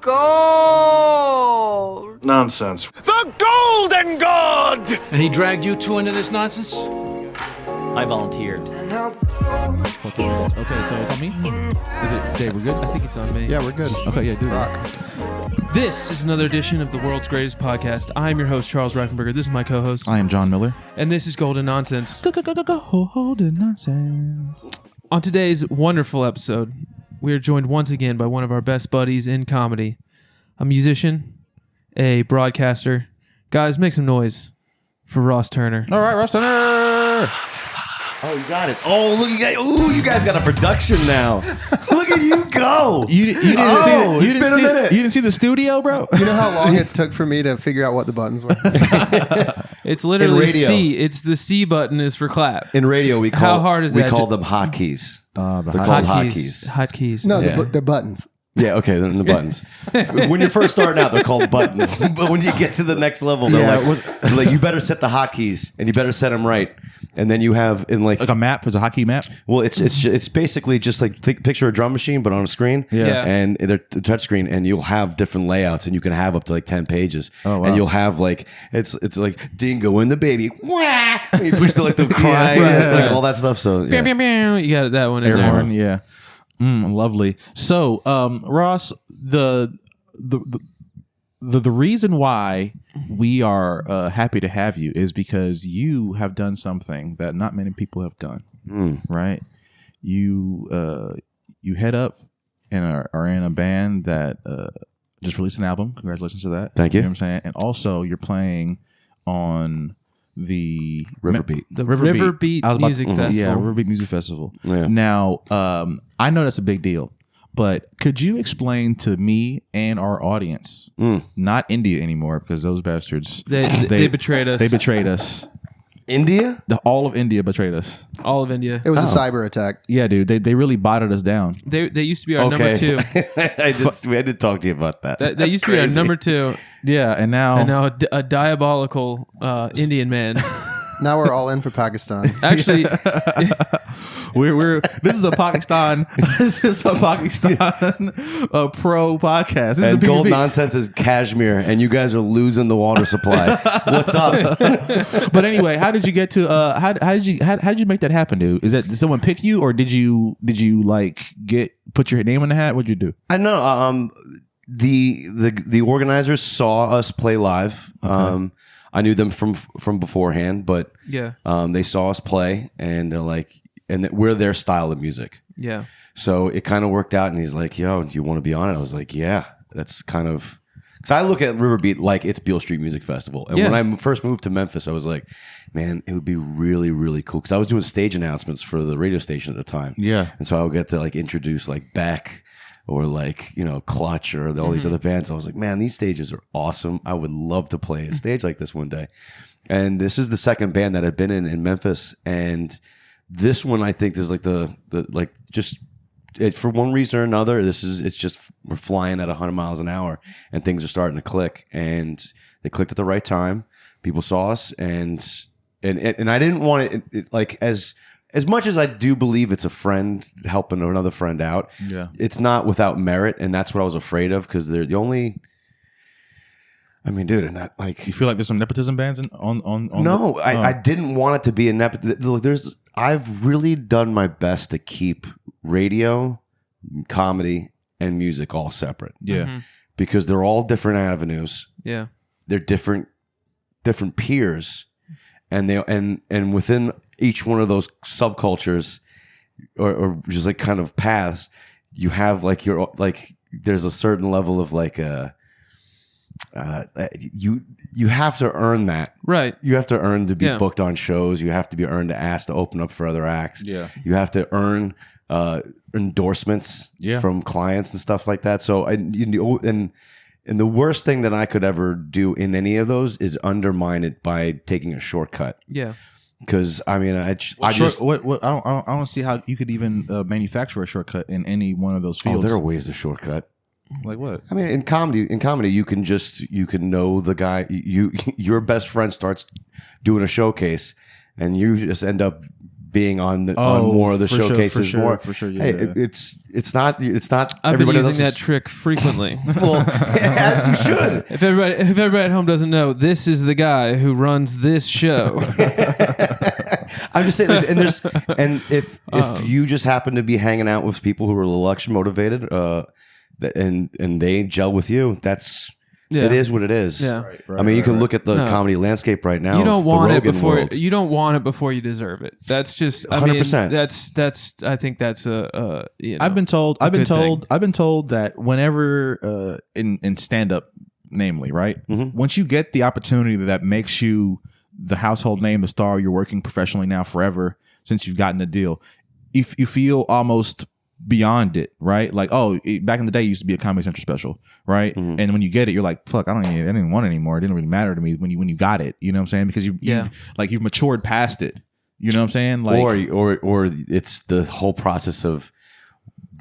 gold. Nonsense. The golden god! And he dragged you two into this nonsense? I volunteered. Okay, so it's on me? Is it Dave? We're good? I think it's on me. Yeah, we're good. Okay, yeah, do Rock. This is another edition of the world's greatest podcast. I'm your host, Charles Reifenberger. This is my co-host. I am John Miller. And this is Golden Nonsense. Golden Nonsense. On today's wonderful episode, we are joined once again by one of our best buddies in comedy, a musician, a broadcaster. Guys, make some noise for Ross Turner. All right, Ross Turner. Oh, you got it. Oh, look, you guys got a production now. Look at you go. You didn't see the studio, bro? You know how long it took for me to figure out what the buttons were? It's literally radio. C. It's the C button is for clap. In radio, we call How hard is we that? call them hotkeys. The They're called hotkeys. Hotkeys. No, Yeah. they're buttons. Yeah, okay, they're in the buttons. When you're first starting out, they're called buttons. But when you get to the next level, they're like you better set the hotkeys and you better set them right. And then you have like a map. It's a hockey map. Well, it's basically just like picture a drum machine, but on a screen. Yeah. And they're touch screen, and you'll have different layouts, and you can have up to like 10 pages. Oh, wow. And you'll have like it's like Dingo and the baby. Wah! And you push the like the cry, like all that stuff. So Bam, bam, bam. You got that one in Air there. horn, yeah. Lovely. So, Ross, the reason why we are happy to have you is because you have done something that not many people have done. Right? You head up and are in a band that just released an album. Congratulations to that. Thank you. You know what I'm saying? And also, you're playing on the Riverbeat. The Riverbeat Music Festival. Yeah, Riverbeat Music Festival. Yeah. Now, I know that's a big deal, but could you explain to me and our audience, not India anymore, because those bastards, They betrayed us. They betrayed us. India? All of India betrayed us. All of India. It was a cyber attack. Yeah, dude. They really botted us down. They used to be our number two. I did talk to you about that. They used to be our number two. Yeah, and now a diabolical Indian man. Now we're all in for Pakistan. Actually, we're this is a Pakistan pro podcast. This And is a Gold PvP. Nonsense is Kashmir, and you guys are losing the water supply. What's up? But anyway, how did you get to how did you make that happen, dude? Did someone pick you, or did you like put your name in the hat? What'd you do? I know. The organizers saw us play live. Okay. I knew them from beforehand, but yeah, they saw us play, and they're like, and we're their style of music. yeah. So it kind of worked out, and he's like, "Yo, do you want to be on it?" I was like, "Yeah." That's kind of because I look at Riverbeat like it's Beale Street Music Festival, and when I first moved to Memphis, I was like, "Man, it would be really, really cool." Because I was doing stage announcements for the radio station at the time, Yeah. and so I would get to like introduce like Beck or like Clutch or all these other bands. I was like, "Man, these stages are awesome. I would love to play a stage like this one day." And this is the second band that I've been in Memphis, and this one I think is like the like just. For one reason or another, it's just we're flying at 100 miles an hour, and things are starting to click, and they clicked at the right time. People saw us, and I didn't want it like as much as I do believe it's a friend helping another friend out. Yeah, it's not without merit, and that's what I was afraid of because they're the only. I mean, dude, and that like you feel like there's some nepotism bands on. No, I didn't want it to be a nepotism. I've really done my best to keep radio, comedy, and music all separate. Yeah, because they're all different avenues. Yeah, they're different peers, and and within each one of those subcultures, or just like kind of paths, you have like there's a certain level of like you have to earn that, right? You have to earn to be booked on shows. You have to be earned to ask to open up for other acts. Yeah, you have to earn endorsements from clients and stuff like that. So and the worst thing that I could ever do in any of those is undermine it by taking a shortcut. Yeah. Because I mean, I don't see how you could even manufacture a shortcut in any one of those fields. Oh, there are ways to shortcut. Like what? I mean, in comedy, you can know the guy. Your best friend starts doing a showcase, and you just end up being on more of the for sure, showcases. for sure, more for sure, yeah. Hey, it's not. I've been everybody using else's- that trick frequently. Well, as you should. If everybody at home doesn't know, this is the guy who runs this show. I'm just saying, and if you just happen to be hanging out with people who are election motivated, and they gel with you, it is what it is. Yeah. I mean, you can look at the comedy landscape right now. You don't of the want it Rogan before world. you don't want it before you deserve it. That's just 100%. That's I think that's a you know, I've been told good thing. that whenever in stand up, namely, right? Mm-hmm. Once you get the opportunity that makes you the household name, the star, you're working professionally now forever since you've gotten the deal. If you feel almost beyond it, right? Like, back in the day, it used to be a Comedy Central special, right? Mm-hmm. And when you get it, you're like, fuck, I didn't want it anymore. It didn't really matter to me when you got it. You know what I'm saying? Because you've matured past it. You know what I'm saying? Like, or it's the whole process of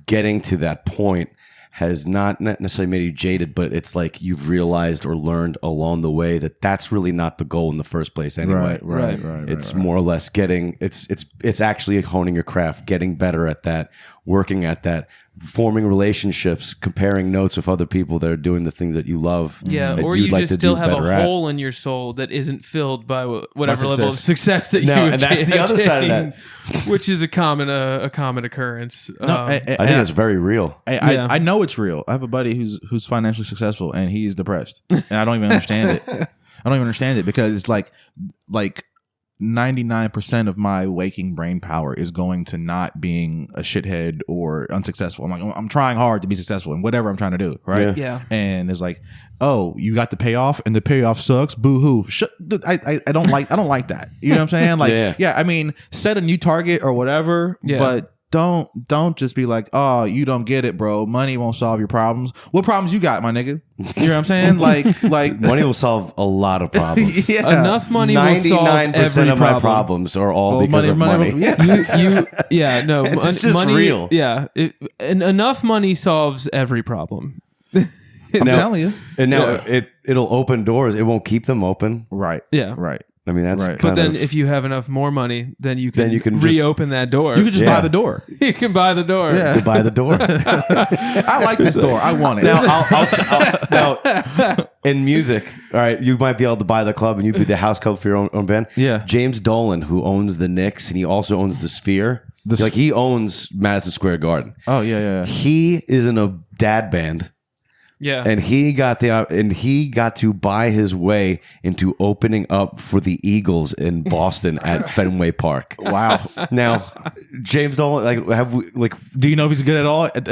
getting to that point has not necessarily made you jaded, but it's like you've realized or learned along the way that that's really not the goal in the first place anyway. Right. It's more or less getting it's actually honing your craft, getting better at that, working at that, forming relationships, comparing notes with other people that are doing the things that you love. Yeah, that or you'd you like just to still do have better a at. hole in your soul that isn't filled by whatever level of success. success that No, you and that's the other side of that. which is a common occurrence. I I think that's very real. I know it's real. I have a buddy who's financially successful and he's depressed, and I don't even understand it. I don't even understand it because it's like 99% of my waking brain power is going to not being a shithead or unsuccessful. I'm trying hard to be successful in whatever I'm trying to do, right? Yeah. And it's like, oh, you got the payoff and the payoff sucks. Boo hoo. I don't like that. You know what I'm saying? Like, yeah. I mean, set a new target or whatever, but don't just be like, oh, you don't get it, bro. Money won't solve your problems. What problems you got, my nigga? You know what I'm saying? Like Money will solve a lot of problems. yeah. Enough money will solve 99% every of my problem. problems are all because of money. Yeah. No, It's just money, real. Yeah, and enough money solves every problem. I'm telling you. And now it'll open doors. It won't keep them open. Right. Yeah. Right. I mean, that's Right. But kind then, of, if you have enough more money, then you can just- reopen that door. You could just Yeah. buy the door. You can buy the door. Yeah. to buy the door. I like this door. I want it. Now, in music, all right, you might be able to buy the club and you be the house club for your own band. Yeah. James Dolan, who owns the Knicks and he also owns the Sphere. He owns Madison Square Garden. Oh yeah. He is in a dad band. Yeah. And he got to buy his way into opening up for the Eagles in Boston at Fenway Park. Wow. Now, James Dolan, Do you know if he's good at all at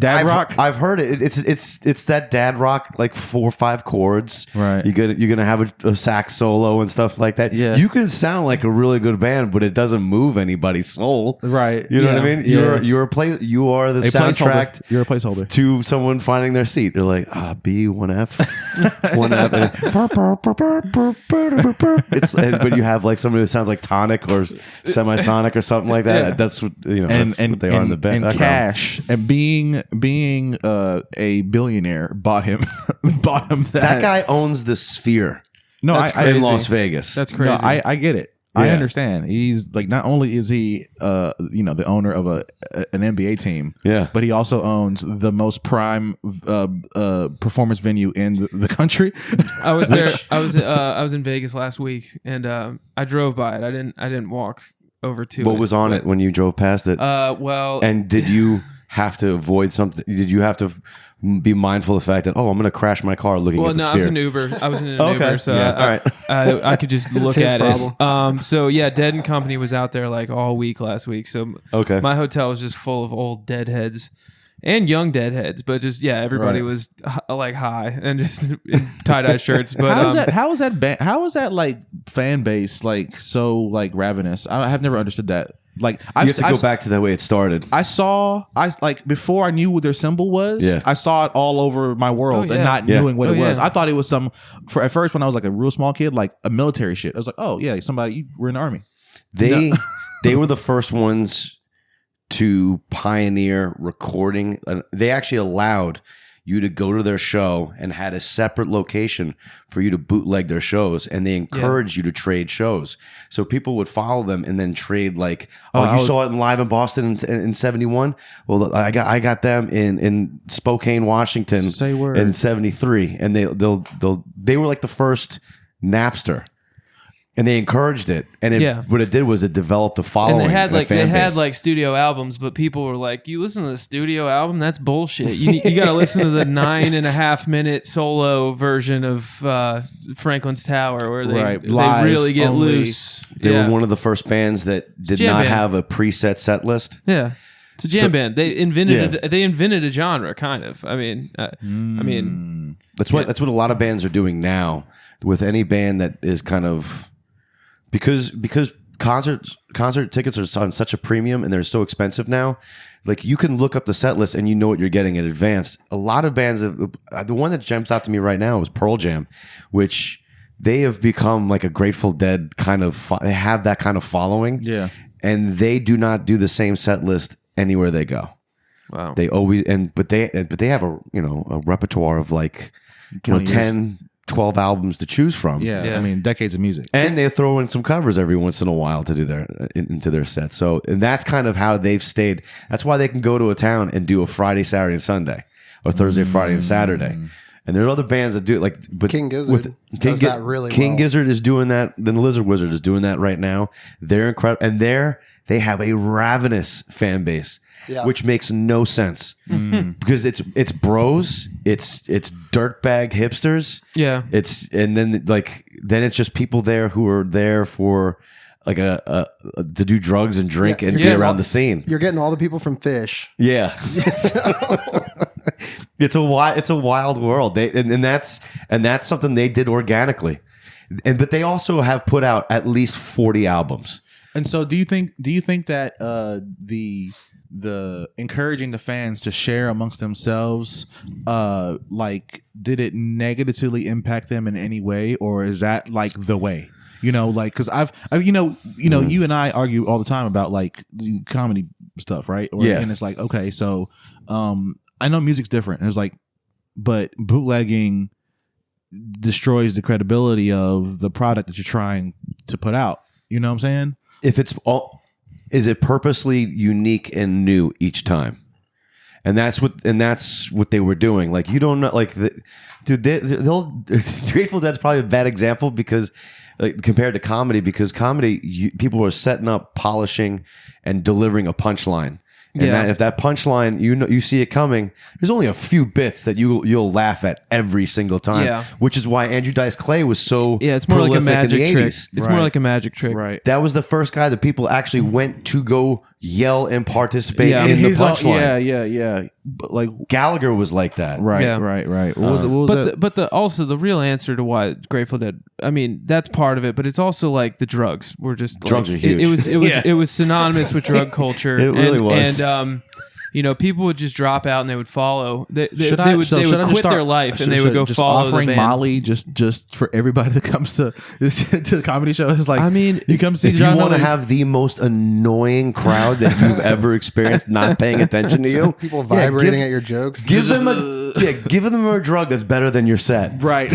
dad rock? I've heard it. It's that dad rock, like 4 or 5 chords. Right. You're gonna have a sax solo and stuff like that. Yeah. You can sound like a really good band, but it doesn't move anybody's soul. Right. You know what I mean? Yeah. You are the soundtrack You're a placeholder. to someone finding their seat. They're like, B, 1F, 1F. But you have like somebody who sounds like tonic or semisonic or something like that. Yeah. That's what that's what they are in the band. And Cash and being a billionaire bought him that. That guy owns the Sphere. No, That's I in crazy. Las Vegas. That's crazy. No, I get it. I Yeah. understand. He's like, not only is he the owner of an NBA team, Yeah. but he also owns the most prime performance venue in the country. I was there. I was in Vegas last week, and I drove by it. I didn't walk over to it. What was on it when you drove past it? Well, And did you have to avoid something? Did you have to be mindful of the fact that, I'm going to crash my car looking at the no, Sphere? I was in Uber. I was in an Okay. Uber, so Yeah. All right. I could just look his at problem. it. So yeah, Dead and Company was out there like all week last week. So Okay. my hotel was just full of old deadheads and young deadheads, but just everybody Right. was like high and just in tie-dye shirts. But How is that like fan base like so like ravenous? I have never understood that. Like You have to go back to the way it started. I like before I knew what their symbol was. Yeah. I saw it all over my world Oh, and yeah. not Yeah. knowing what it Oh, was. yeah. I thought it was at first when I was like a real small kid, like a military shit. I was like, oh yeah, you were in the army. They were the first ones to pioneer recording. They actually allowed you to go to their show and had a separate location for you to bootleg their shows, and they encouraged you to trade shows. So people would follow them and then trade like, you saw it live in Boston in 71? Well, I got them in Spokane, Washington Say word. in 73, and they were like the first Napster. And they encouraged it, and what it did was it developed a following. And they had base. studio albums, but people were like, "You listen to the studio album? That's bullshit. You got to listen to the 9.5 minute solo version of Franklin's Tower, where they really get only. loose." They were one of the first bands that did Jam not band. have a preset set list. Yeah, it's a jam band. They invented a genre, kind of. I mean, That's what a lot of bands are doing now with any band that is kind of. Because concert tickets are on such a premium and they're so expensive now, like you can look up the set list and you know what you're getting in advance. A lot of bands, the one that jumps out to me right now is Pearl Jam, which they have become like a Grateful Dead kind of. They have that kind of following, and they do not do the same set list anywhere they go. wow. They always but they have a repertoire of like 10. 12 albums to choose from. I mean, decades of music. And they throw in some covers every once in a while to do into their set. So, and that's kind of how they've stayed. That's why they can go to a town and do a Friday, Saturday, and Sunday, or Thursday, Friday, and Saturday. And there's other bands that do it, like, but King Gizzard does that really King well. Gizzard is doing that. Then the Lizard Wizard is doing that right now. They're incredible, and they have a ravenous fan base. Yeah. Which makes no sense because it's bros, it's dirtbag hipsters, then it's just people there who are there for like to do drugs and drink and be around the scene. You're getting all the people from Fish. Yeah, it's a wild world. And that's something they did organically, but they also have put out at least 40 albums. And so, do you think that the encouraging the fans to share amongst themselves, did it negatively impact them in any way, or is that like the way? Because you and I argue all the time about like comedy stuff, right? And it's like, okay, so I know music's different, and it's like, but bootlegging destroys the credibility of the product that you're trying to put out. You know what I'm saying? If it's all. Is it purposely unique and new each time? And that's what they were doing. Like, you don't know, like, Grateful Dead's probably a bad example because compared to comedy, because comedy, people are setting up, polishing, and delivering a punchline. And that, if that punchline, you see it coming, there's only a few bits that you'll laugh at every single time. Yeah. Which is why Andrew Dice Clay was so it's more like a magic in the trick. 80s. It's more like a magic trick. Right. That was the first guy that people actually went to go yell and participate in the His punchline. yeah. But like Gallagher was like that. right. What was that? But the real answer to why Grateful Dead, I mean, that's part of it, but it's also like the drugs were just Drugs like, are huge. It was synonymous with drug culture. It really was. And people would just drop out and they would follow. They would I quit their life and they would go just follow offering the band. Molly just for everybody that comes to the comedy show. It's like, I mean, you come see If John you want to Miller- have the most annoying crowd that you've ever experienced, not paying attention to you, People vibrating at your jokes. give them a drug that's better than your set, right.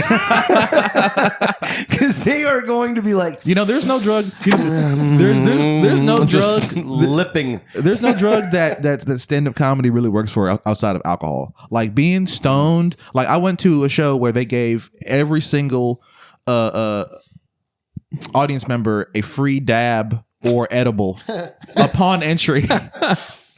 because they are going to be like, There's no drug. There's no just drug. lipping. There's no drug that stand-up comedy really works for outside of alcohol. Like being stoned. Like I went to a show where they gave every single audience member a free dab or edible upon entry.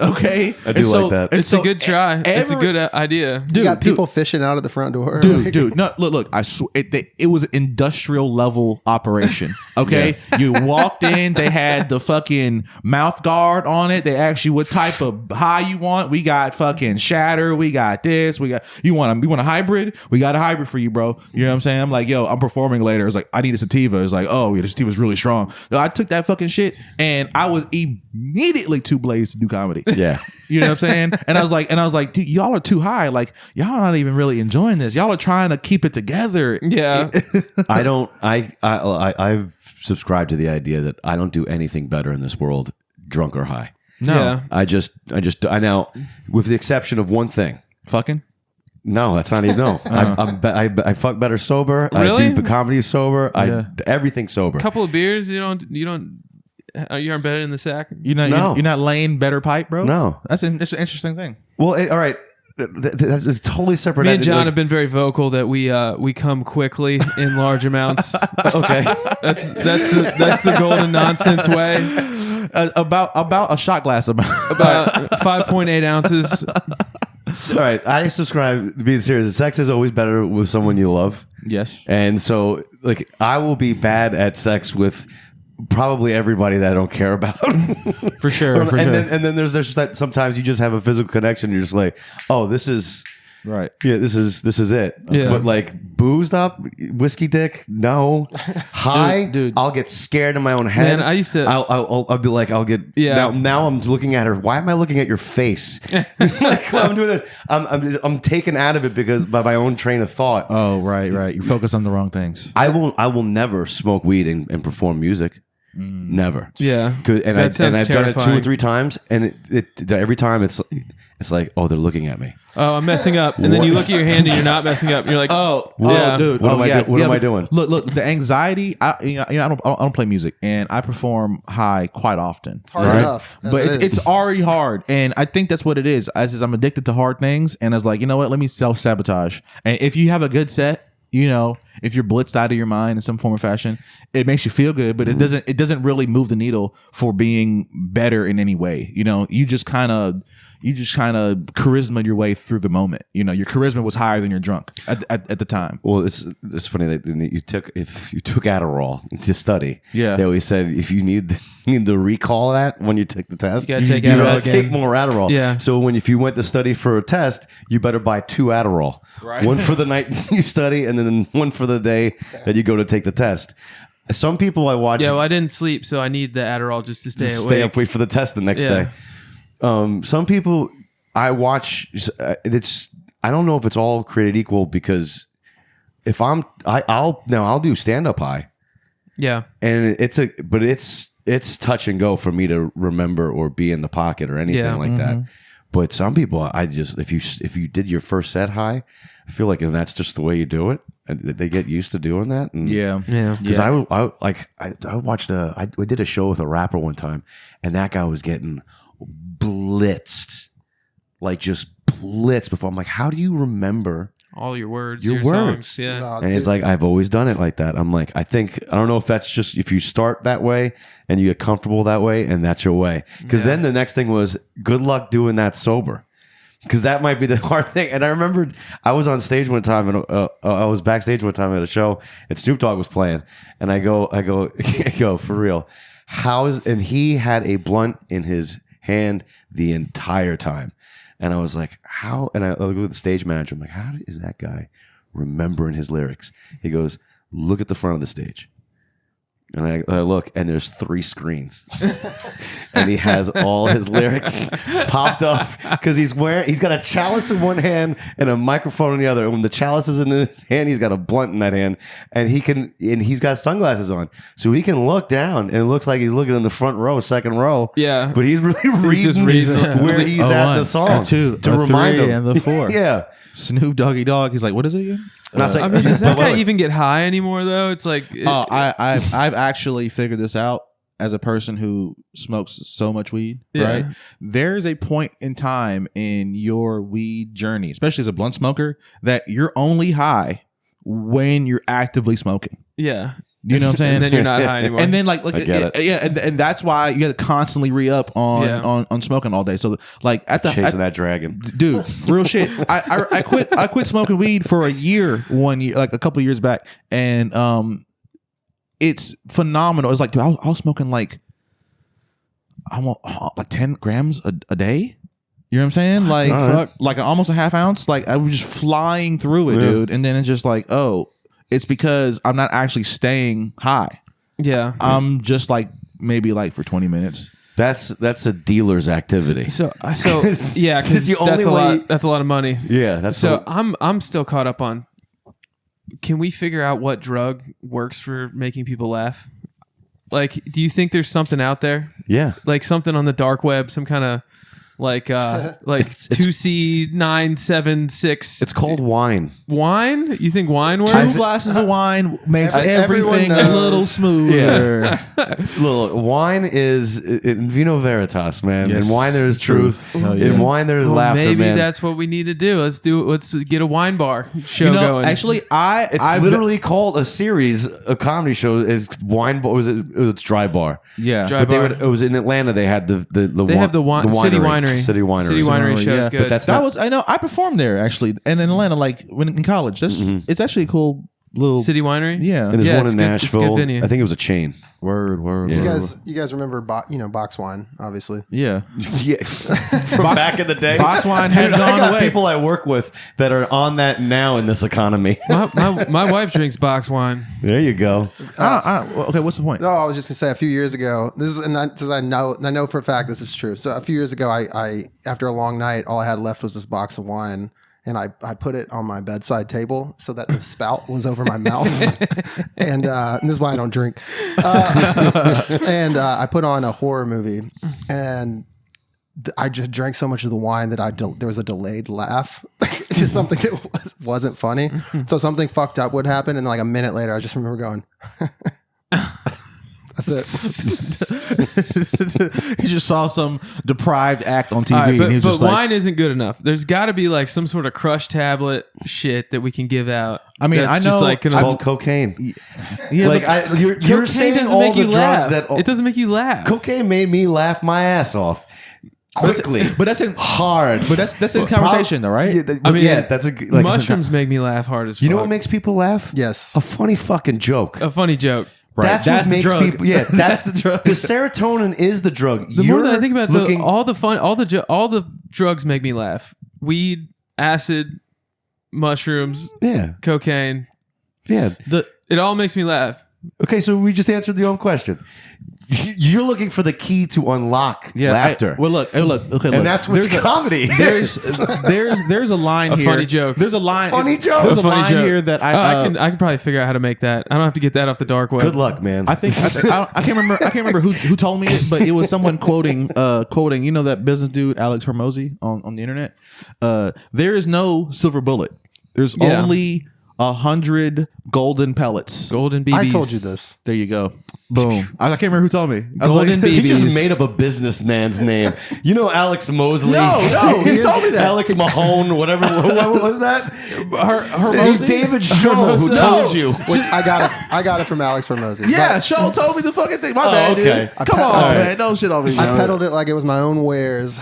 Okay, I do like that. It's a good try. It's a good idea. You got people fishing out at the front door. Dude, no, look. I swear, it was an industrial level operation. Okay, you walked in, they had the fucking mouth guard on it. They asked you what type of high you want. We got fucking shatter. We got this. We want a hybrid. We got a hybrid for you, bro. You know what I'm saying? I'm like, yo, I'm performing later. It's like, I need a sativa. It's like, oh, yeah, the sativa's really strong. I took that fucking shit and I was immediately too blazed to do comedy. Yeah. You know what I'm saying? And I was like, dude, y'all are too high. Like, y'all are not even really enjoying this. Y'all are trying to keep it together. Yeah. I've subscribed to the idea that I don't do anything better in this world, drunk or high. No. Yeah. I now, with the exception of one thing, Fucking? No, that's not even no. I fuck better sober. Really? I do comedy sober. Yeah. Everything sober. Couple of beers, you don't. You aren't better in the sack. You're not laying better pipe, bro. No. That's an interesting thing. Well, all right. That's totally separate. Me and John have been very vocal that we come quickly in large amounts. Okay. That's the golden nonsense way. About a shot glass about 5.8 ounces. All right. I subscribe to being serious. Sex is always better with someone you love. Yes. And so, like, I will be bad at sex with probably everybody that I don't care about. For sure. And then there's just that sometimes you just have a physical connection. And you're just like, oh, this is Right. yeah, this is it. Yeah. But like boozed up, whiskey dick, no. High, Dude. I'll get scared in my own head. Man, I used to- I'll be like, I'll get. Yeah. Now I'm looking at her. Why am I looking at your face? Like when I'm doing this, I'm taken out of it because by my own train of thought. Oh, right. You focus on the wrong things. I will never smoke weed and perform music. Never. Yeah. And That sounds I've done it 2 or terrifying. 3 times, and it every time it's like, oh, they're looking at me. Oh, I'm messing up. And then you look at your hand and you're not messing up. And you're like, yeah. Dude. What am I doing? Look, the anxiety. I don't play music, and I perform high quite often. It's hard enough, as but it is. it's already hard, and I think that's what it is. I'm addicted to hard things, and I was like, you know what? Let me self-sabotage. And if you have a good set, you know, if you're blitzed out of your mind in some form or fashion, it makes you feel good, but it doesn't really move the needle for being better in any way. You know, you just kind of charisma your way through the moment. You know, your charisma was higher than your drunk at the time. Well, it's funny that if you took Adderall to study, Yeah. they always said if you need to recall that when you take the test, You gotta take you Adderall gotta again. take more Adderall. Yeah. So if you went to study for a test, you better buy 2 Adderall, Right. one for the night you study, and then one for the day that you go to take the test. Some people I watch Yeah, well, I didn't sleep, so I need the Adderall just to stay awake. stay up, wait for the test the next Yeah. day. Some people I watch, I don't know if it's all created equal because if I'll do stand up high, Yeah. and it's touch and go for me to remember or be in the pocket or anything Yeah. like that. But some people, if you did your first set high, I feel like if that's just the way you do it, they get used to doing that. And Yeah. because I did a show with a rapper one time, and that guy was getting blitzed, like just blitzed before. I'm like, how do you remember? All your words. Your Your words. songs. Yeah. And he's like, I've always done it like that. I'm like, I don't know if that's just if you start that way and you get comfortable that way and that's your way. Because then the next thing was good luck doing that sober. Because that might be the hard thing. And I remember I was on stage one time and I was backstage one time at a show and Snoop Dogg was playing. And I go, for real. And he had a blunt in his hand the entire time. And I was like, how? And I look at the stage manager. I'm like, how is that guy remembering his lyrics? He goes, look at the front of the stage. And I look, and there's 3 screens. And he has all his lyrics popped up because he's got a chalice in one hand and a microphone in the other. And when the chalice is in his hand, he's got a blunt in that hand. And he's got sunglasses on. So he can look down and it looks like he's looking in the front row, second row. Yeah. But he's really reading where he's at the song. A 2, to a remind 3, him. and the 4. Yeah. Snoop Doggy Dogg. He's like, what is it again? And I was like, I mean, does that but guy wait. even get high anymore, though? It's like... I've actually figured this out as a person who smokes so much weed, Yeah. right? There's a point in time in your weed journey, especially as a blunt smoker, that you're only high when you're actively smoking. Yeah. You know what I'm saying? And then you're not high anymore. And then like I get it. yeah, and that's why you got to constantly re-up on, Yeah. on smoking all day. So like Chasing that dragon. dude, real shit. I quit smoking weed for a year, like a couple years back, and it's phenomenal. It's like, dude, I was smoking like 10 grams a day. You know what I'm saying? Like, Fuck? like almost a half ounce. Like I was just flying through it, dude. And then it's just like, oh, it's because I'm not actually staying high. yeah. I'm just like maybe like for 20 minutes. That's a dealer's activity. So yeah, 'Cause because the only that's a way- lot. That's a lot of money. Yeah, that's So I'm still caught up on. Can we figure out what drug works for making people laugh? Like, do you think there's something out there, yeah. like something on the dark web, some kind of like 2C976. It's called wine. Wine. You think wine works? 2 glasses of wine makes Everyone everything a knows. little smoother. Look, wine is in vino veritas, man. Yes. In wine there is truth. Hell yeah. In wine there is Well, laughter, maybe man. that's what we need to do. Let's get a wine bar show You know, going. actually, It's literally called a series, a comedy show. Is wine bar? It's dry bar. yeah. Dry But bar. it was in Atlanta. They had the They have the City Winery. City Winery. City Winery show's yeah. good. But that's That not. was I know I performed there actually, and in Atlanta, like when in college. That's it's actually a cool little City Winery. Yeah. and there's Yeah, one it's in good- it's a good Nashville. venue. I think it was a chain. word. Yeah. You guys remember box wine, obviously. Yeah, Yeah, from back in the day. box wine Dude, had I gone got away. people I work with that are on that now in this economy. My wife drinks box wine. There you go. okay, what's the point? No, I was just gonna say a few years ago. This is, and I know for a fact this is true. So a few years ago, I after a long night, all I had left was this box of wine, and I put it on my bedside table so that the spout was over my mouth, and this is why I don't drink. And I put on a horror movie, and I just drank so much of the wine that there was a delayed laugh. It's just something that wasn't funny. So something fucked up would happen, and like a minute later, I just remember going. That's it. He just saw some deprived act on TV, All right, and he was but just like, wine isn't good enough. There's got to be like some sort of crush tablet shit that we can give out. I mean, that's I just know- like It's gonna, called cocaine. yeah, Like but you're cocaine saying doesn't all make the you drugs laugh. that It doesn't make you laugh. cocaine made me laugh my ass off quickly, but that's in hard. but that's in conversation though, right? I mean, mean, that's a like Mushrooms make me laugh hard as fuck. You know what makes people laugh? Yes. A funny fucking joke. a funny joke. Right. That's That's what the makes drug. people. Yeah, that's the drug. Because serotonin is the drug. The more that I think about looking, all the drugs make me laugh. Weed, acid, mushrooms, yeah, cocaine. yeah. It all makes me laugh. Okay, so we just answered your own question. You're looking for the key to unlock laughter. Look. Okay, look. and that's what's There's a- comedy. There's a line A here. funny joke. There's a line. Funny joke. There's a Funny line joke. here that I can probably figure out how to make that. I don't have to get that off the dark web. Good luck, man. I think I can't remember who told me it, but it was someone quoting you know that business dude Alex Hormozy on the internet. There is no silver bullet. There's Yeah. only 100 golden pellets. Golden BBs. I told you this. There you go. Boom. I can't remember who told me. I was Golden like, He just BBs. made up a businessman's name. You know Alex Mosley? No, he told me that. Alex Mahone, whatever. What was that? Hormozy? It's David Shaw who No. told you. Which I got it from Alex Hormozy. Yeah, But Sean told me the fucking thing. My bad, okay. dude. Come on, Alright. man. Don't shit on me. I man. peddled it like it was my own wares.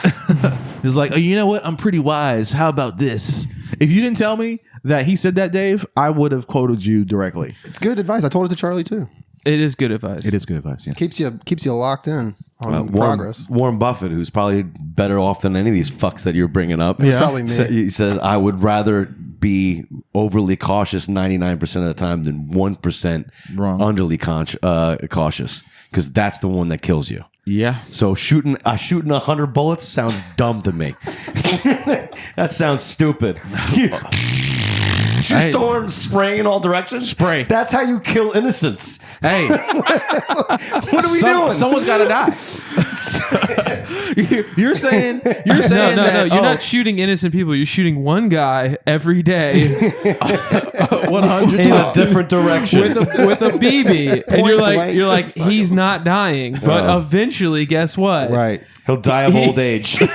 He's like, oh, you know what? I'm pretty wise. How about this? If you didn't tell me that he said that, Dave, I would have quoted you directly. It's good advice. I told it to Charlie too. It is good advice. It is good advice. Yeah. Keeps you locked in on progress. Warren Buffett, who's probably better off than any of these fucks that you're bringing up. It's probably me. He says, I would rather be overly cautious 99% of the time than 1% Wrong. underly cautious, because that's the one that kills you. Yeah. So shooting 100 bullets sounds dumb to me. That sounds stupid. Just throwing spray in all directions. Spray. That's how you kill innocents. Hey, What are we doing? someone's got to die. you're saying No, that you're not shooting innocent people. You're shooting one guy every day 100 in a different direction. with a BB, and you're blank. like he's not dying, but eventually, guess what? right. He'll die of old age. Look,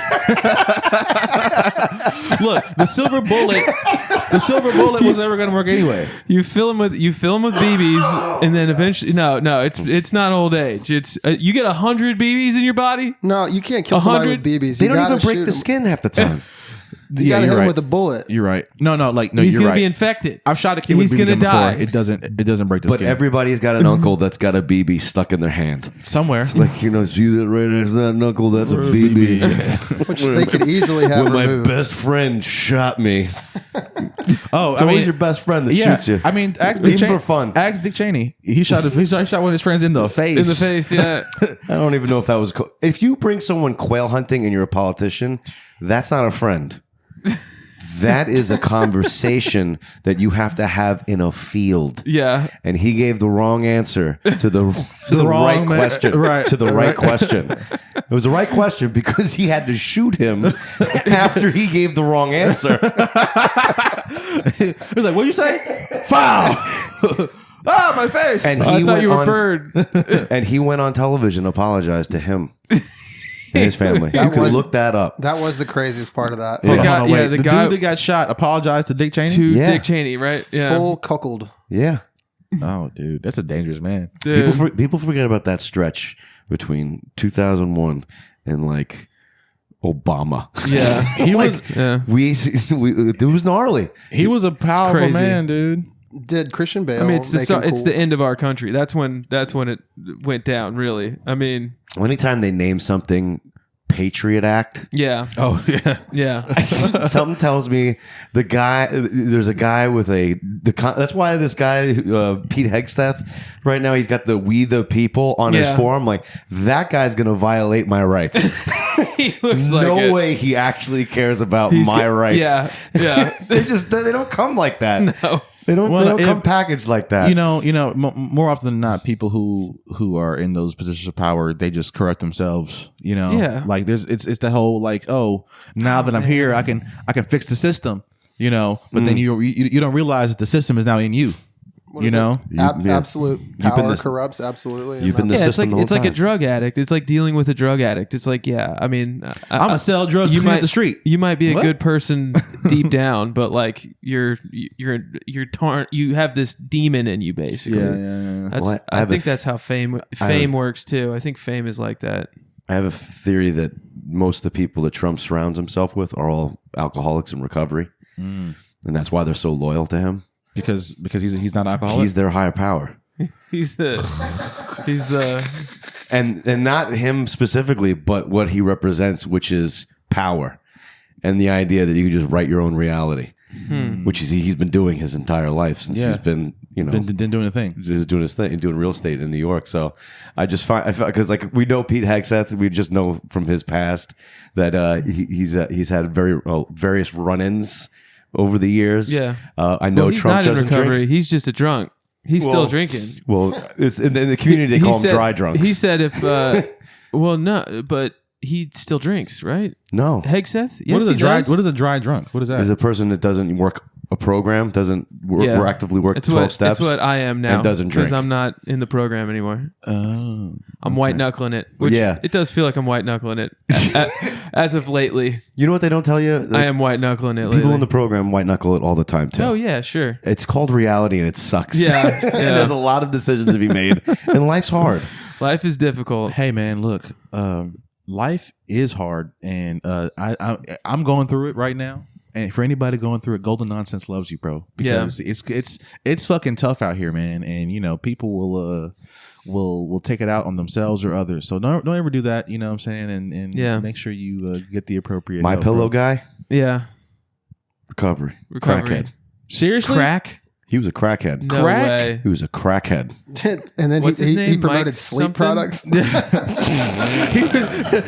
the silver bullet was never going to work anyway. You fill him with BBs, and then eventually, no, it's not old age. It's you get 100 BBs in your body. No, you can't kill somebody with 100? BBs. They You don't gotta even break shoot the 'em. skin half the time. You gotta hit him with a bullet. You're right. No, He's you're gonna right. be infected. I've shot a kid He's with BB gonna gun die. before. It doesn't break the But skin. everybody's got an uncle that's got a BB stuck in their hand. Somewhere. Like, see that right there's that uncle, that's a BB. Which they could easily have When my removed. best friend shot me. Oh, So who's your best friend that shoots you? I mean, ask Even Dick Cheney. for fun. Ask Dick Cheney. He shot one of his friends in the face. In the face, yeah. I don't even know if that was... If you bring someone quail hunting and you're a politician, that's not a friend. that is a conversation that you have to have in a field. Yeah. And he gave the wrong answer to the wrong right man. question. Right. To the right question. It was the right question because he had to shoot him after he gave the wrong answer. He was like, "What you say? Foul! Ah, my face!" And I he thought went you were on, Bird. and he went on television, apologized to him and his family. You That can was- look that up. That was the craziest part of that. Yeah. guy- yeah, the the guy- dude that got shot apologized to Dick Cheney. To Yeah. Dick Cheney, right? Yeah. Full cuckold. Yeah. Oh, dude, that's a dangerous man. Dude. People forget about that stretch between 2001 and like Obama. Yeah. He was Yeah. we it was gnarly. he was a powerful crazy. man, dude. Did Christian Bale? I mean, it's make him it's cool? the end of our country. That's when it went down. Really. I mean, Anytime they name something Patriot Act, yeah, Oh yeah, yeah, something tells me there's a guy with that's why this guy Pete Hegseth right now, he's got the "We the People" on his Yeah. forearm. Like, that guy's gonna violate my rights. he looks like No it. way he actually cares about He's my got- rights. Yeah, yeah. they don't come like that. No. They don't Well, come packaged like that. you know, more often than not, people who are in those positions of power, they just corrupt themselves. You know, Yeah. like it's the whole like, oh, now that I'm here, I can fix the system. You know, but then you don't realize that the system is now in you. What You is it? know, Yeah. Absolute been power this- corrupts. Absolutely. you've been the Yeah, it's system like the whole it's like a time. drug addict. It's like dealing with a drug addict. It's like, yeah, I mean, I'm gonna sell drugs you to clean might up the street. You might be a What? good person deep down, but like you have this demon in you, basically. Yeah. That's, Well, I I have think a that's how fame works too. I think fame is like that. I have a theory that most of the people that Trump surrounds himself with are all alcoholics in recovery, and that's why they're so loyal to him. because he's not alcoholic. He's their higher power, He's the and not him specifically, but what he represents, which is power, and the idea that you can just write your own reality, which is he's been doing his entire life since he's been been doing the thing. just doing his thing, doing real estate in New York. So I felt because like we know Pete Hegseth, we just know from his past that he's had various run-ins over the years. Yeah. I know he's Trump not in doesn't recovery. drink. He's just a drunk. He's still Well, drinking. Well, it's in the community they He call him said- dry drunks. He said if well no, but he still drinks, right? no. Hegseth? Yes, What is a he dry? does. What is a dry drunk? What is that? Is a person that doesn't work a program, doesn't actively work It's 12 what, steps. It's what I am now. and doesn't because drink. I'm not in the program anymore. Oh, I'm white knuckling it. Which Yeah. it does feel like I'm white knuckling it. As of lately, You know what they don't tell you? I am white knuckling it. People lately. in the program white knuckle it all the time too. Oh yeah, sure. It's called reality and it sucks. Yeah, And yeah. there's a lot of decisions to be made, and life's hard. Life is difficult. hey man, look, life is hard, and I'm going through it right now. And for anybody going through it, Golden Nonsense loves you, bro. Because it's fucking tough out here, man. And you know, people will take it out on themselves or others. So don't ever do that. You know what I'm saying? And Yeah. make sure you get the appropriate My help, pillow bro. guy, Yeah. recovery. Recovery. Crackhead. Seriously? Crack? He was a crackhead. No Crack? way. He was a crackhead. And then What's his he name? promoted Mike sleep something? products.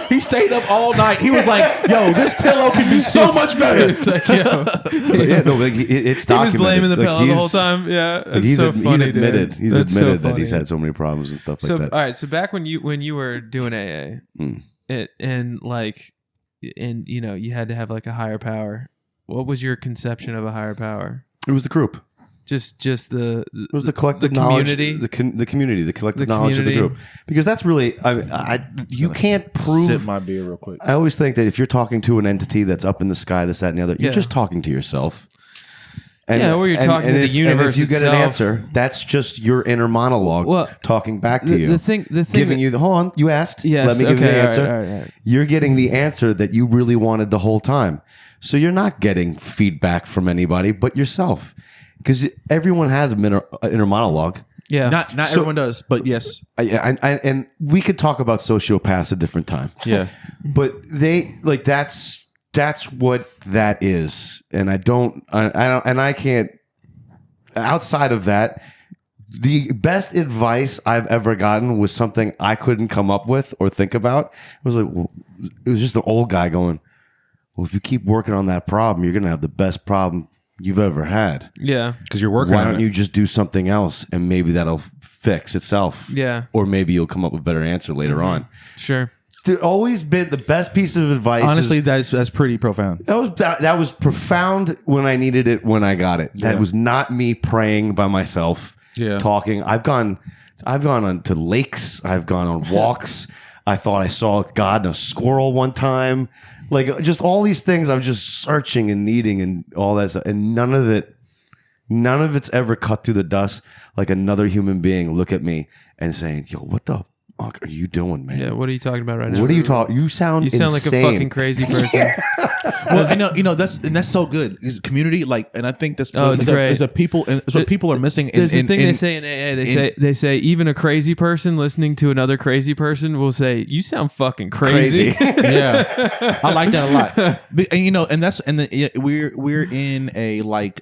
He stayed up all night. He was like, "Yo, this pillow can be so much better." It's like, yo. But yeah, no, like, it's He was documented. blaming the Like, pillow the whole he's- time. Yeah, like, that's he's so funny, he's admitted. dude. He's That's so admitted that he's funny. had so many problems and stuff like So that. all right, so back when you were doing AA, Mm. and you know you had to have like a higher power. What was your conception of a higher power? It was the group. Just the It was the collective the knowledge, community? the community, the collective The knowledge of the community. group. Because that's really, you can't Sip prove. my beer real quick. I always think that if you're talking to an entity that's up in the sky, this, that, and the other, you're Yeah. just talking to yourself. And, Yeah, or you're talking to the if, universe And if you get an itself. answer, that's just your inner monologue Well, talking back to the, you. the thing giving that- you the, hold on, you asked. Yes, Let me give you okay, the all right, answer. all right, all right. You're getting the answer that you really wanted the whole time. So you're not getting feedback from anybody but yourself. Because everyone has an inner monologue. yeah. Not everyone does, but yes. And we could talk about sociopaths a different time. Yeah. But they like that's what that is. And I can't outside of that, the best advice I've ever gotten was something I couldn't come up with or think about. It was just the old guy going, well, if you keep working on that problem, you're gonna have the best problem you've ever had. Yeah. Because you're working Why on don't it. you just do something else and maybe that'll fix itself? Yeah. Or maybe you'll come up with a better answer later on. Sure. It's always been the best piece of advice. Honestly, that's pretty profound. That was profound when I needed it, when I got it. That was not me praying by myself, talking. I've gone on to lakes. I've gone on walks. I thought I saw God and a squirrel one time. Like, just all these things I'm just searching and needing and all that stuff. And none of it's ever cut through the dust like another human being look at me and saying, yo, what the fuck are you doing, man? Yeah. What are you talking about right now? What are you talking? You sound like a fucking crazy person. Well, that's so good. Is community like, and I think that's it's great. is that people. It's what people are missing. There's a thing they say in AA. They say even a crazy person listening to another crazy person will say, "You sound fucking crazy." Yeah, I like that a lot. And we're in a like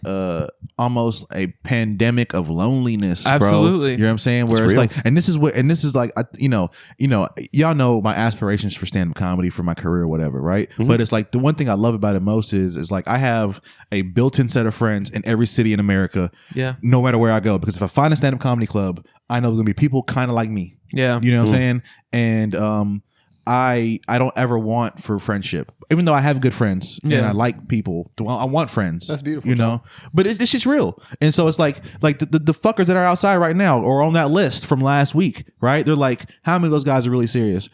almost a pandemic of loneliness, bro. Absolutely. You know what I'm saying? Where it's real. like, and this is like, y'all know my aspirations for stand-up comedy for my career or whatever, right? Mm-hmm. But it's like the one thing I love about it most is like I have a built-in set of friends in every city in America. Yeah. No matter where I go, because if I find a stand-up comedy club, I know there's gonna be people kind of like me. Yeah. You know what I'm saying? And I don't ever want for friendship, even though I have good friends and I like people. I want friends. That's beautiful, you know. But it's just real, and so it's like the fuckers that are outside right now or on that list from last week, right? They're like, how many of those guys are really serious?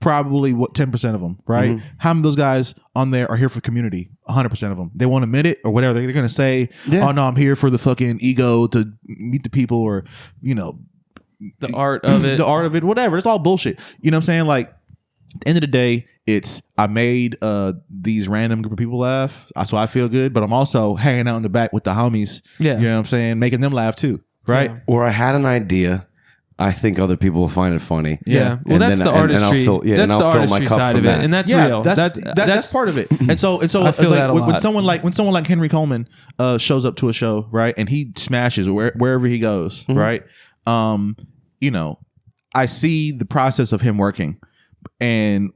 Probably 10% of them, right? How many of those guys on there are here for community? 100% of them. They won't admit it or whatever. They're gonna say, "Oh no, I'm here for the fucking ego to meet the people," or the art of it, whatever. It's all bullshit. You know what I'm saying? Like, at the end of the day, it's I made these random group of people laugh, so I feel good. But I'm also hanging out in the back with the homies. Yeah, you know what I'm saying, making them laugh too, right? Yeah. Or I had an idea. I think other people will find it funny. Yeah. Well, that's the artistry. That's the artistry side of it, and that's real. That's part of it. And so I feel that a lot. when someone like Henry Coleman shows up to a show, right, and he smashes wherever he goes, right. I see the process of him working, and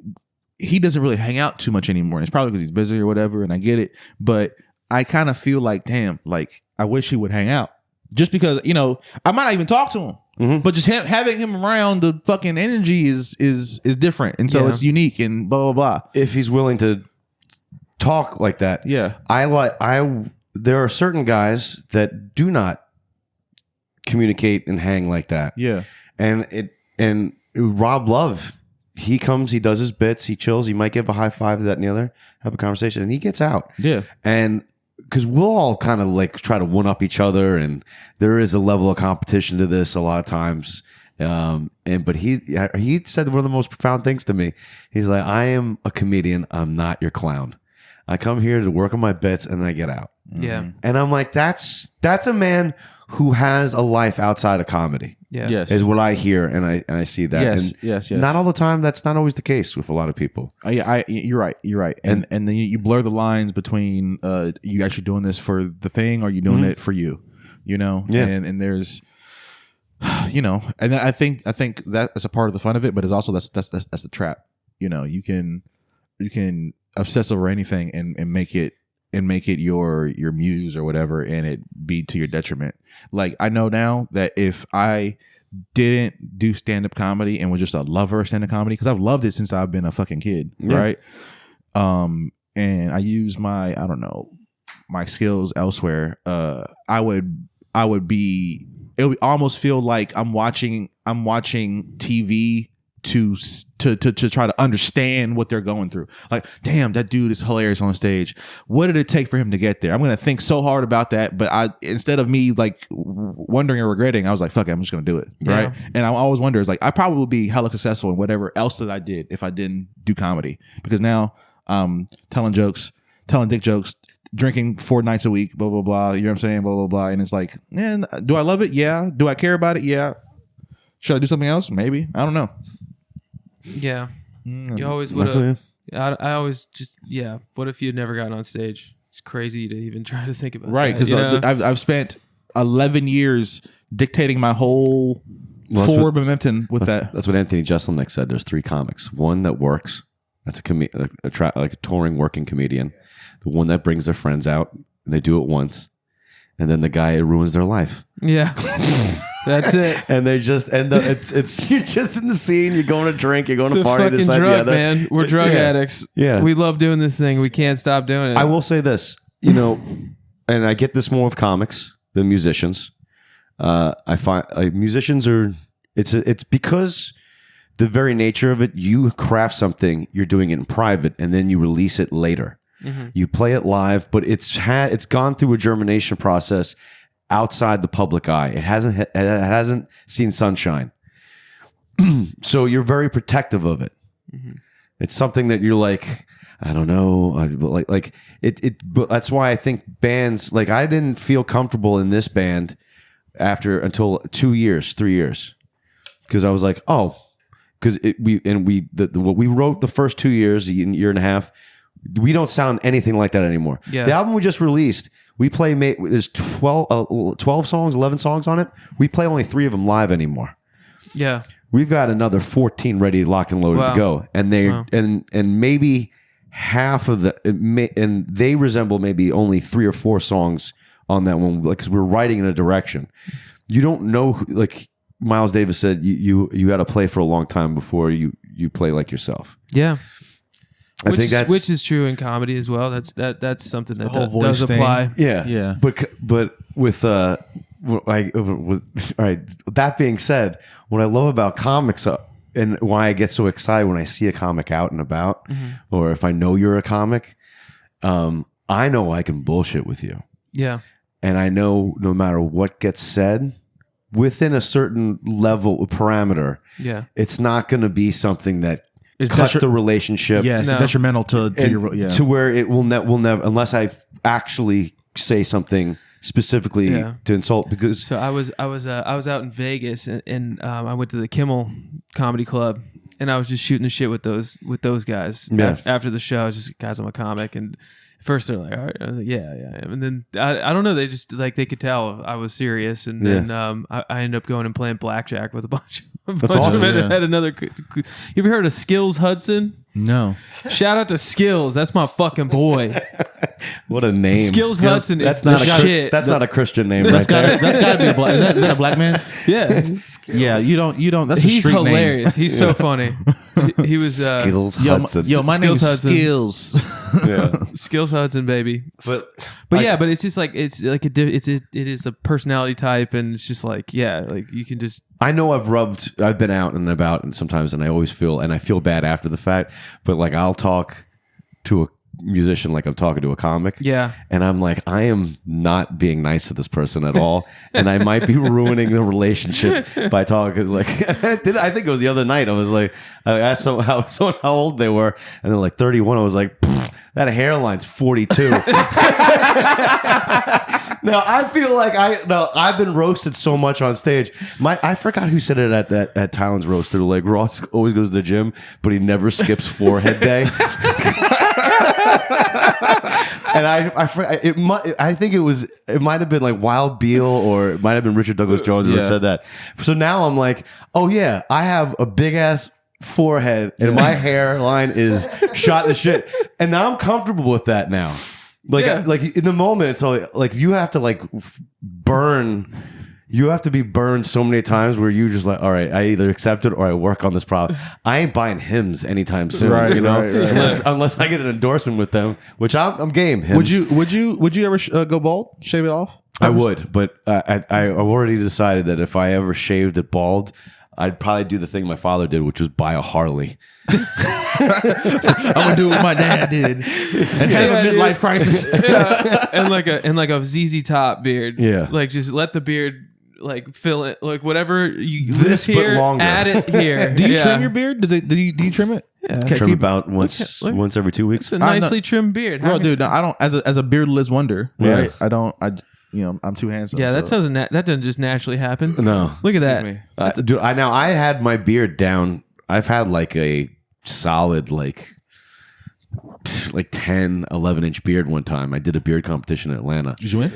he doesn't really hang out too much anymore. And it's probably because he's busy or whatever, and I get it. But I kind of feel like, damn, like I wish he would hang out, just because I might not even talk to him. But just having him around, the fucking energy is different, and so it's unique and blah blah blah. If he's willing to talk like that, there are certain guys that do not communicate and hang like that. Yeah, and Rob Love, he comes, he does his bits, he chills, he might give a high five to that and the other, have a conversation, and he gets out. Yeah, and because we'll all kind of like try to one up each other, and there is a level of competition to this a lot of times. But he said one of the most profound things to me. He's like, I am a comedian. I'm not your clown. I come here to work on my bits and then I get out. Yeah. And I'm like, that's a man who has a life outside of comedy. Yeah. Yes. Is what I hear, and I see that. Yes, and yes. Not all the time. That's not always the case with a lot of people. You're right. And then you blur the lines between you actually doing this for the thing, or you doing it for you, Yeah. And there's, and I think that's a part of the fun of it, but it's also that's the trap. You can obsess over anything and make it your muse or whatever, and it be to your detriment. Like, I know now that if I didn't do stand-up comedy and was just a lover of stand-up comedy, because I've loved it since I've been a fucking kid, right? And I use my skills elsewhere. I would almost feel like I'm watching TV to try to understand what they're going through. Like, damn, that dude is hilarious on stage. What did it take for him to get there? I'm gonna think so hard about that, but instead of me like wondering or regretting, I was like, fuck it, I'm just gonna do it, right? And I always wonder, is like, I probably would be hella successful in whatever else that I did if I didn't do comedy, because now I'm telling dick jokes, drinking 4 nights a week, blah blah blah. You know what I'm saying? Blah blah blah. And it's like, man, do I love it? Yeah. Do I care about it? Yeah. Should I do something else? Maybe. I don't know. Yeah. You always would have. I always just, what if you had never gotten on stage? It's crazy to even try to think about right, because I've spent 11 years dictating my whole forward momentum with that. That's what Anthony Jeselnik said. There's 3 comics. One that works, That's like a touring working comedian, the one that brings their friends out. And they do it once, and then the guy ruins their life. Yeah, that's it. And they just end up. It's you're just in the scene. You're going to drink. You're going to party. Fucking This side, drug, the other. man. We're drug addicts. Yeah. We love doing this thing. We can't stop doing it. I will say this, and I get this more with comics than musicians. I find musicians are. It's because the very nature of it. You craft something. You're doing it in private, and then you release it later. Mm-hmm. You play it live, but it's gone through a germination process outside the public eye. It hasn't seen sunshine. So you're very protective of it. Mm-hmm. It's something that you're like, I don't know, like it. But that's why I think bands like I didn't feel comfortable in this band until 2 years, 3 years, because I was like, because what we wrote the first 2 years, a year and a half. We don't sound anything like that anymore. Yeah. The album we just released, we play. There's 12 songs, 11 songs on it. We play only 3 of them live anymore. Yeah, we've got another 14 ready, locked and loaded to go, and and maybe half of and they resemble maybe only 3 or 4 songs on that one, like because we're writing in a direction. You don't know, like Miles Davis said, you got to play for a long time before you play like yourself. yeah. Which is true in comedy as well. That's something that whole does voice thing. apply. Yeah. But with all right. That being said, what I love about comics and why I get so excited when I see a comic out and about, or if I know you're a comic, I know I can bullshit with you. Yeah, and I know no matter what gets said within a certain level parameter, it's not going to be something that cuts the relationship. Yeah, it's detrimental to your to where it will never unless I actually say something specifically to insult. Because so I was out in Vegas and I went to the Kimmel Comedy Club and I was just shooting the shit with those guys. After the show, I was just, guys, I'm a comic, and at first they're like, all right. I was like, yeah, and then I don't know, they just like they could tell I was serious, and then I ended up going and playing blackjack with a bunch of awesome. them. Had another. You ever heard of Skills Hudson? No. Shout out to Skills. That's my fucking boy. What a name. Skills Hudson that's is not the shit. That's not a Christian name That's right there. that's gotta be a black. Is that a black man? Yeah. Yeah, you don't. That's a He's street hilarious. name. He's so funny. He was Skills Yo, Hudson. my name Skills is Hudson. Skills. Skills Hudson, baby. But But it's just like it is a personality type, and it's just like like you can just. I know I've been out and about, and sometimes, and I always feel bad after the fact. But like, I'll talk to a musician like I'm talking to a comic. Yeah. And I'm like, I am not being nice to this person at all. And I might be ruining the relationship by talking. Because like, I think it was the other night. I was like, I asked someone how old they were. And they're like 31. I was like, that hairline's 42. Now I feel like I've been roasted so much on stage. I forgot who said it at Tylen's roast. They're like, Ross always goes to the gym, but he never skips forehead day. And I think it might have been like Wild Bill, or it might have been Richard Douglas Jones who said that. So now I'm like, oh yeah, I have a big ass forehead and my hairline is shot to shit, and now I'm comfortable with that now. Like in the moment, it's like you have to like burn. You have to be burned so many times where you just like, all right, I either accept it or I work on this problem. I ain't buying hymns anytime soon, Right, you know, right. unless I get an endorsement with them, which I'm game. Hymns. Would you ever go bald? Shave it off? I would, but I've already decided that if I ever shaved it bald, I'd probably do the thing my father did, which was buy a Harley. I'm gonna do what my dad did and have a midlife crisis. and like a ZZ Top beard. Yeah. Like just let the beard like fill it, like whatever you This, live here, but longer. add it here. Do you trim your beard? Do you trim it? Yeah. Okay, Trim keep- about once every 2 weeks. It's a nicely trimmed beard. Bro, dude, no, I don't. As a beardless wonder, Yeah. right? I'm too handsome. Yeah, that so. doesn't just naturally happen. No. Look at that. me. Dude, I had my beard down. I've had like a solid like like 10, 11-inch beard one time. I did a beard competition in Atlanta. Did you win?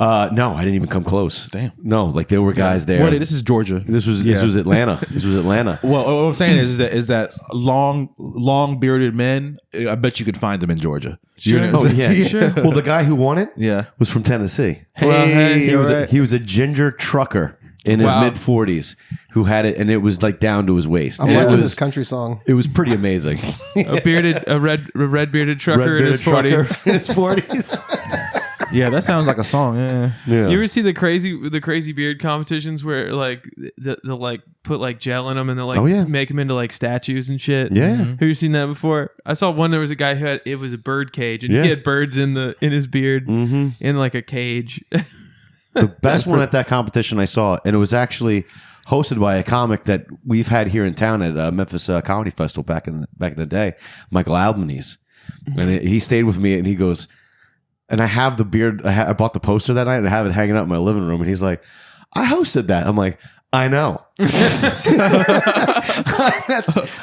No, I didn't even come close. Damn. No, like there were guys there. Wait, this is Georgia. This was Atlanta. This was Atlanta. Well, what I'm saying is that long bearded men. I bet you could find them in Georgia. Sure. Oh yeah, sure. Well, the guy who won it, was from Tennessee. Hey, He was a ginger trucker in his mid 40s who had it, and it was like down to his waist. I'm And liking it this country song. It was pretty amazing. A red bearded trucker in his 40s. In his 40s. Yeah, that sounds like a song. Yeah. Yeah. You ever see the crazy beard competitions where like they'll like put like gel in them and they'll like make them into like statues and shit? Yeah. Have you seen that before? I saw one. There was a guy who it was a bird cage and he had birds in his beard in like a cage. The best one at that competition I saw, and it was actually hosted by a comic that we've had here in town at Memphis Comedy Festival back in the day, Michael Albanese, and he stayed with me, and he goes, and I have the beard. I bought the poster that night and I have it hanging out in my living room, and he's like, "I hosted that." I'm like, "I know."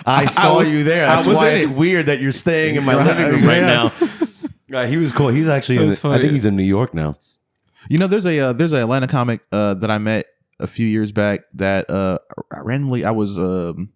I saw you there. That's why it's weird that you're staying in my living room right now. He was cool. He's actually, I think he's in New York now. You know, there's a Atlanta comic that I met a few years back that randomly I was trying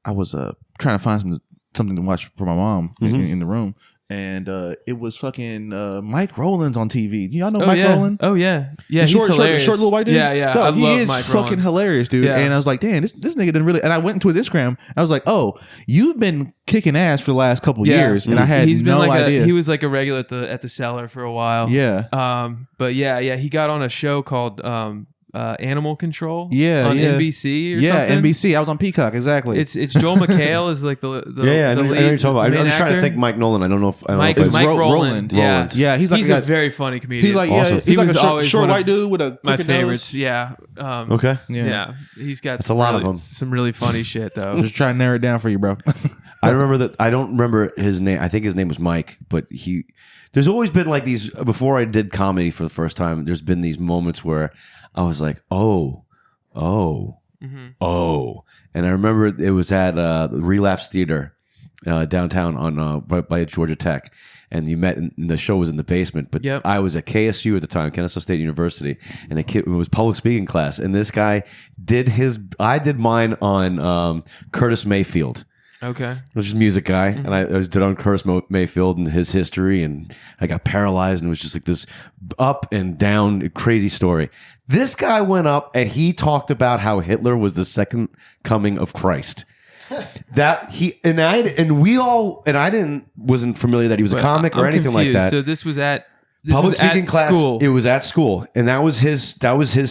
to find something to watch for my mom in the room, and it was fucking Mike Rowland's on TV. Y'all know Mike Rowland? Oh yeah, yeah. The He's hilarious. short little white dude. Yeah. No, I he love is Mike fucking Rowland. hilarious, dude. Yeah. And I was like, damn, this nigga didn't really. And I went into his Instagram. I was like, oh, you've been kicking ass for the last couple years, and I had He's been no like idea. he was like a regular at the Cellar for a while. Yeah. But he got on a show called Animal Control. on NBC. Or something. NBC. I was on Peacock. Exactly. It's Joel McHale is like the I know you're talking about. I'm just trying to think Mike Nolan. I don't know if Mike if Rowland. Yeah, Yeah, he's like a very funny comedian. He's like Awesome. he's He like was a always short one of white dude with a my crooked favorites. nose. Yeah. Okay. Yeah. He's got That's a lot of them. Some really funny shit though. I'm just trying to narrow it down for you, bro. I remember that. I don't remember his name. I think his name was Mike, but there's always been like these, before I did comedy for the first time, there's been these moments where I was like, oh. And I remember it was at the Relapse Theater downtown on by Georgia Tech. And you met, and the show was in the basement. But I was at KSU at the time, Kennesaw State University, and it was public speaking class. And this guy I did mine on Curtis Mayfield. Okay. I was just a music guy, and I did on Curtis Mayfield and his history, and I got paralyzed, and it was just like this up and down crazy story. This guy went up, and he talked about how Hitler was the second coming of Christ. That he and I and we all and I wasn't familiar that he was a comic or anything like that. So this was at public speaking class. School. It was at school, and that was his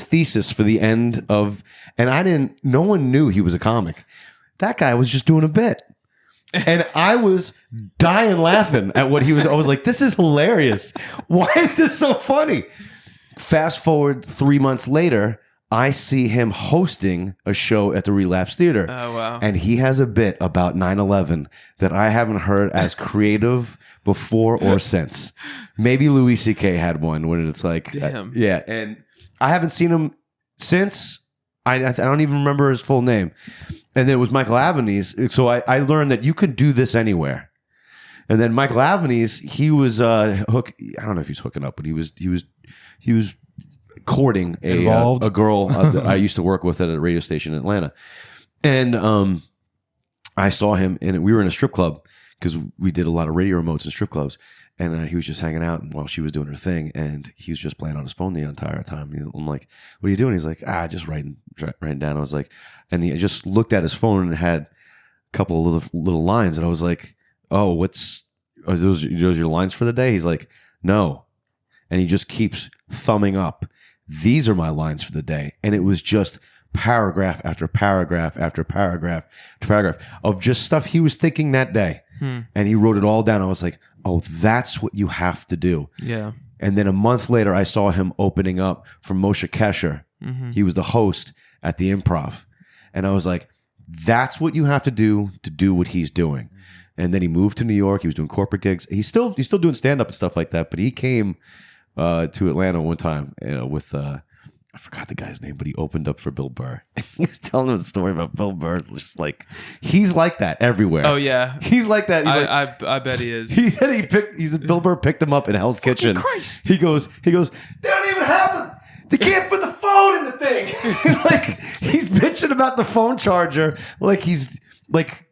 thesis for the end of. And no one knew he was a comic. That guy was just doing a bit. And I was dying laughing at what he was. I was like, this is hilarious. Why is this so funny? Fast forward 3 months later, I see him hosting a show at the Relapse Theater. Oh, wow. And he has a bit about 9/11 that I haven't heard as creative before or since. Maybe Louis C.K. had one when it's like, damn. Yeah. And I haven't seen him since. I don't even remember his full name. And then it was Michael Albanese. So I learned that you could do this anywhere. And then Michael Albanese, he was I don't know if he's hooking up, but he was courting a girl that I used to work with at a radio station in Atlanta. And I saw him, and we were in a strip club because we did a lot of radio remotes in strip clubs. And he was just hanging out while she was doing her thing, and he was just playing on his phone the entire time. I'm like, "What are you doing?" He's like, just writing down." I was like, and he just looked at his phone and had a couple of little lines, and I was like, "Oh, those your lines for the day?" He's like, "No," and he just keeps thumbing up. These are my lines for the day, and it was just paragraph after paragraph after paragraph after paragraph of just stuff he was thinking that day, and he wrote it all down. I was like, oh, that's what you have to do. Yeah. And then a month later, I saw him opening up for Moshe Kesher. He was the host at the Improv. And I was like, that's what you have to do what he's doing. And then he moved to New York. He was doing corporate gigs. He's still doing stand-up and stuff like that. But he came to Atlanta one time with, I I forgot the guy's name, but he opened up for Bill Burr. He was telling him a story about Bill Burr. Just like he's like that everywhere. Oh yeah, he's like that. He's I bet he is. He said Bill Burr picked him up in Hell's Kitchen. Christ. He goes. They don't even have them. They can't put the phone in the thing. Like he's bitching about the phone charger. Like he's like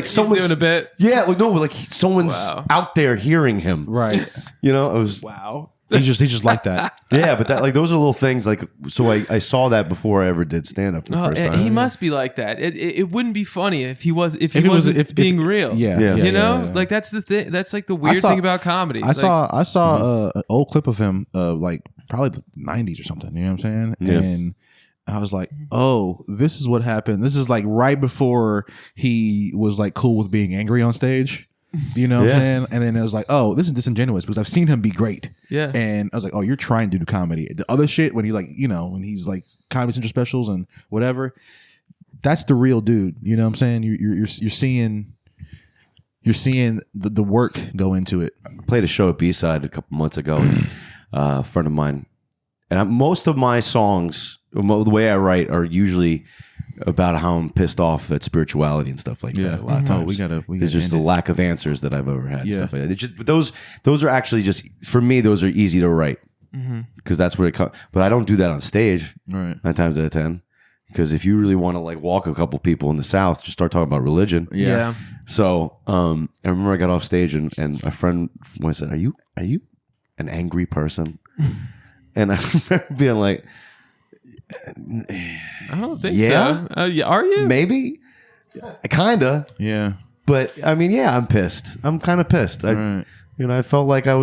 someone's doing a bit. Yeah, like no, like someone's out there hearing him. Right. You know, it was Wow. He's just like that. yeah, but that like those are little things. Like so, I saw that before I ever did stand up for the first time. He must be like that. It wouldn't be funny if he wasn't being real. Yeah. You know, yeah. like that's the thing. That's like the weird thing about comedy. I saw an old clip of him, like probably the 90s or something. You know what I'm saying? Yeah. And I was like, oh, this is what happened. This is like right before he was like cool with being angry on stage. You know what I'm saying? And then it was like, oh, this is disingenuous because I've seen him be great. Yeah. And I was like, oh, you're trying to do comedy. The other shit when he like, you know, when he's like Comedy Central specials and whatever, that's the real dude. You know what I'm saying? You're seeing the work go into it. I played a show at B-Side a couple months ago. A friend of mine, and most of my songs, the way I write, are usually about how I'm pissed off at spirituality and stuff like that. A lot of times, there's just a lack of answers that I've ever had. And stuff like that. It's just, but those are actually just for me. Those are easy to write because that's where it comes. But I don't do that on stage. Right. 9 times out of 10. Because if you really want to like walk a couple people in the South, just start talking about religion. Yeah. So I remember I got off stage and my friend said, "Are you an angry person?" And I remember being like, I don't think so. Are you? Maybe. Kinda. Yeah. But I mean, yeah, I'm pissed. I'm kind of pissed. I felt like I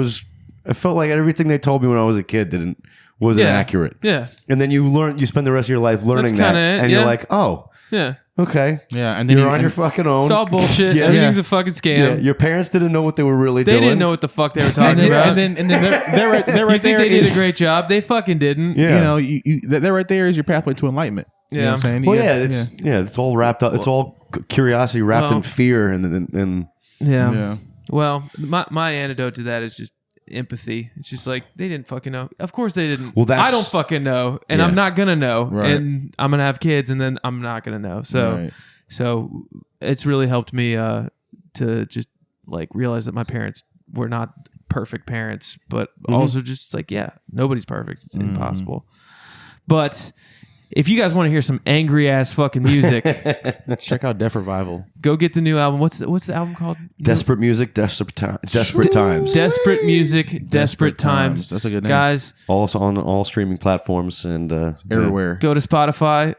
felt like everything they told me when I was a kid wasn't accurate. Yeah. And then you spend the rest of your life learning that, and you're like, oh, yeah. Okay. Yeah, and then you're on your fucking own. It's all bullshit. Yeah. Everything's a fucking scam. Yeah. Your parents didn't know what they were really They doing. didn't know what the fuck they were talking about. And then they're right You there. think they did a great job? They fucking didn't. Yeah. You know, they're right there is your pathway to enlightenment. You know what I'm saying? Well, it's all wrapped up. It's all curiosity wrapped in fear and yeah. Well, my antidote to that is just empathy. It's just like they didn't fucking know. Of course they didn't. Well, I don't fucking know, and I'm not gonna know, and I'm gonna have kids, and then I'm not gonna know. So it's really helped me to just like realize that my parents were not perfect parents, but also just like nobody's perfect. It's impossible. But if you guys want to hear some angry ass fucking music, check out Death Revival. Go get the new album. What's the album called? Desperate Music, Desperate Times. Desperate Music, Desperate Times. That's a good name. Guys, also on all streaming platforms and everywhere. Go to Spotify.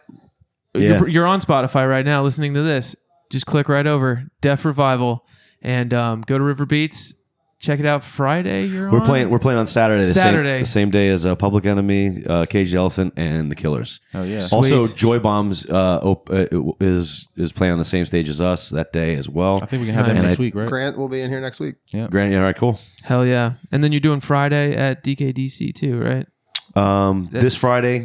Yeah. You're on Spotify right now listening to this. Just click right over Death Revival and go to Riverbeats. Check it out Friday. We're playing on Saturday. Saturday. The same day as Public Enemy, Cage the Elephant, and the Killers. Oh yeah. Also, Joy Bombs is playing on the same stage as us that day as well. I think we can have that next week, right? Grant will be in here next week. Yeah. Grant, all right, cool. Hell yeah! And then you're doing Friday at DKDC too, right? This Friday,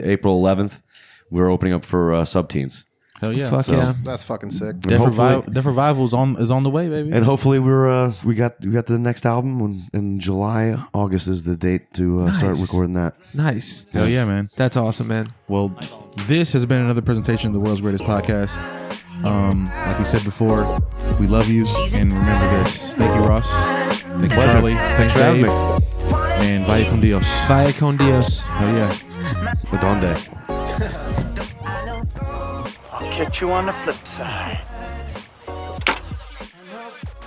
April 11th, we're opening up for Subteens. Hell yeah! Fuck yeah! That's fucking sick. Death Revival is on the way, baby. And hopefully we got the next album in July. August is the date to start recording that. Nice. Hell yeah, man! That's awesome, man. Well, this has been another presentation of the world's greatest podcast. Like we said before, we love you, and remember this. Thank you, Ross. Thank you, Charlie. Thanks for having me. And vaya con Dios. Vaya con Dios. Hell yeah. Adonde. I'll catch you on the flip side.